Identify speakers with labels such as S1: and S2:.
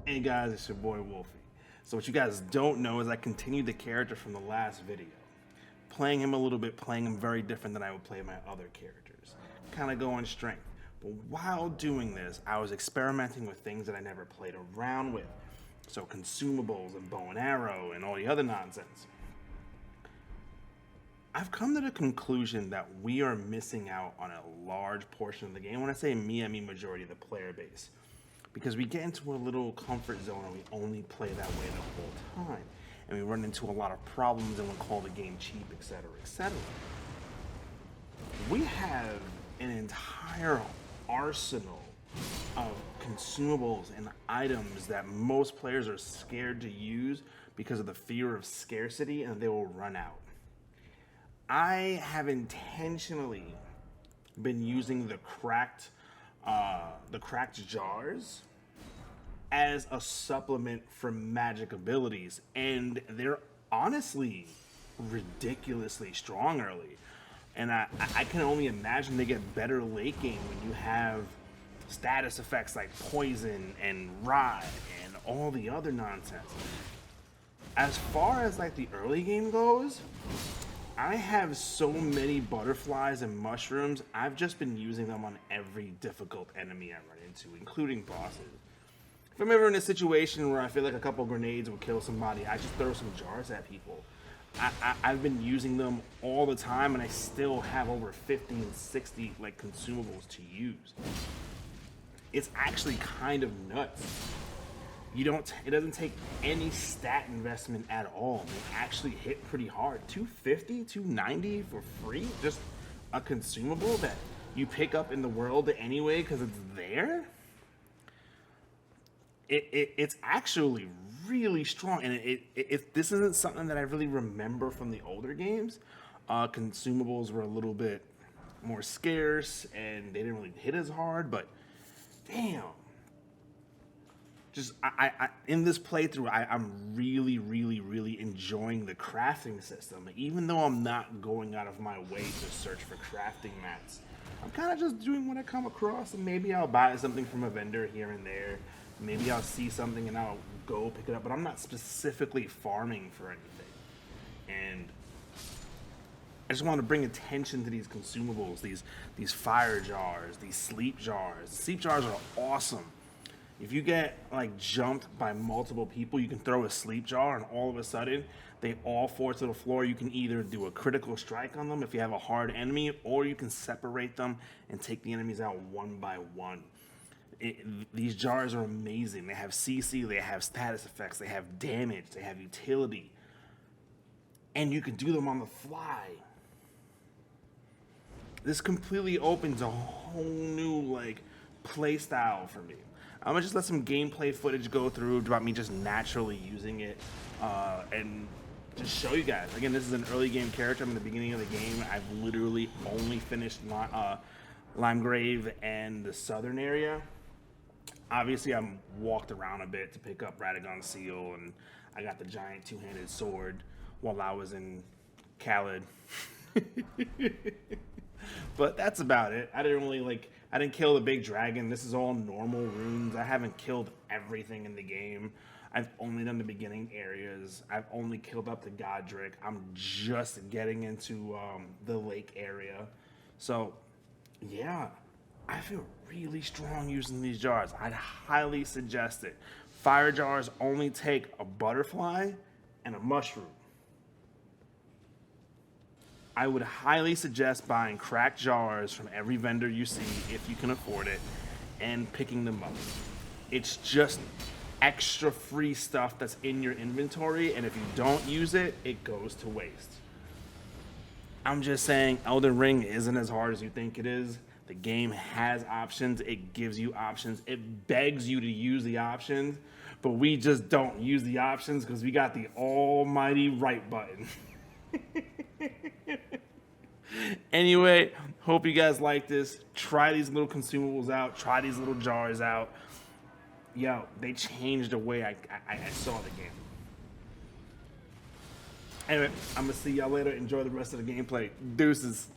S1: Hey guys, it's your boy Wolfie. So what you guys don't know is I continued the character from the last video. Playing him a little bit, playing him very different than I would play my other characters. Kind of going strength. But while doing this, I was experimenting with things that I never played around with. So consumables and bow and arrow and all the other nonsense. I've come to the conclusion that we are missing out on a large portion of the game. When I say me, I mean majority of the player base. Because we get into a little comfort zone and we only play that way the whole time. And we run into a lot of problems and we call the game cheap, etc., etc. We have an entire arsenal of consumables and items that most players are scared to use because of the fear of scarcity and they will run out. I have intentionally been using the cracked jars as a supplement for magic abilities, and they're honestly ridiculously strong early. And I can only imagine they get better late game when you have status effects like poison and ride and all the other nonsense. As far as like the early game goes, I have so many butterflies and mushrooms, I've just been using them on every difficult enemy I run into, including bosses. If I'm ever in a situation where I feel like a couple grenades will kill somebody, I just throw some jars at people. I've been using them all the time and I still have over 50 and 60 like consumables to use. It's actually kind of nuts. It doesn't take any stat investment at all. They actually hit pretty hard. 250, 290 for free? Just a consumable that you pick up in the world anyway because it's there? It's actually really strong, and this isn't something that I really remember from the older games. Consumables were a little bit more scarce, and they didn't really hit as hard, but damn. Just I in this playthrough, I'm really enjoying the crafting system. Even though I'm not going out of my way to search for crafting mats, I'm kind of just doing what I come across, and maybe I'll buy something from a vendor here and there. Maybe I'll see something and I'll go pick it up, but I'm not specifically farming for anything. And I just want to bring attention to these consumables, these fire jars, these sleep jars. Sleep jars are awesome. If you get like jumped by multiple people, you can throw a sleep jar and all of a sudden they all fall to the floor. You can either do a critical strike on them if you have a hard enemy, or you can separate them and take the enemies out one by one. These jars are amazing. They have CC, they have status effects, they have damage, they have utility. And you can do them on the fly. This completely opens a whole new like play style for me. I'm gonna just let some gameplay footage go through about me just naturally using it and just show you guys. Again, this is an early game character. I'm in the beginning of the game. I've literally only finished Limegrave and the southern area. Obviously, I'm walked around a bit to pick up Radagon's seal, and I got the giant two-handed sword while I was in Khaled. But that's about it. I didn't kill the big dragon. This is all normal runes. I haven't killed everything in the game. I've only done the beginning areas. I've only killed up the Godric. I'm just getting into the lake area. So, yeah, I feel really strong using these jars. I'd highly suggest it. Fire jars only take a butterfly and a mushroom. I would highly suggest buying cracked jars from every vendor you see if you can afford it and picking them up. It's just extra free stuff that's in your inventory, and if you don't use it, it goes to waste. I'm just saying Elden Ring isn't as hard as you think it is. The game has options. It gives you options. It begs you to use the options, but we just don't use the options because we got the almighty right button. Anyway, hope you guys like this. Try these little consumables out. Try these little jars out. Yo, they changed the way I saw the game. Anyway, I'm going to see y'all later. Enjoy the rest of the gameplay. Deuces.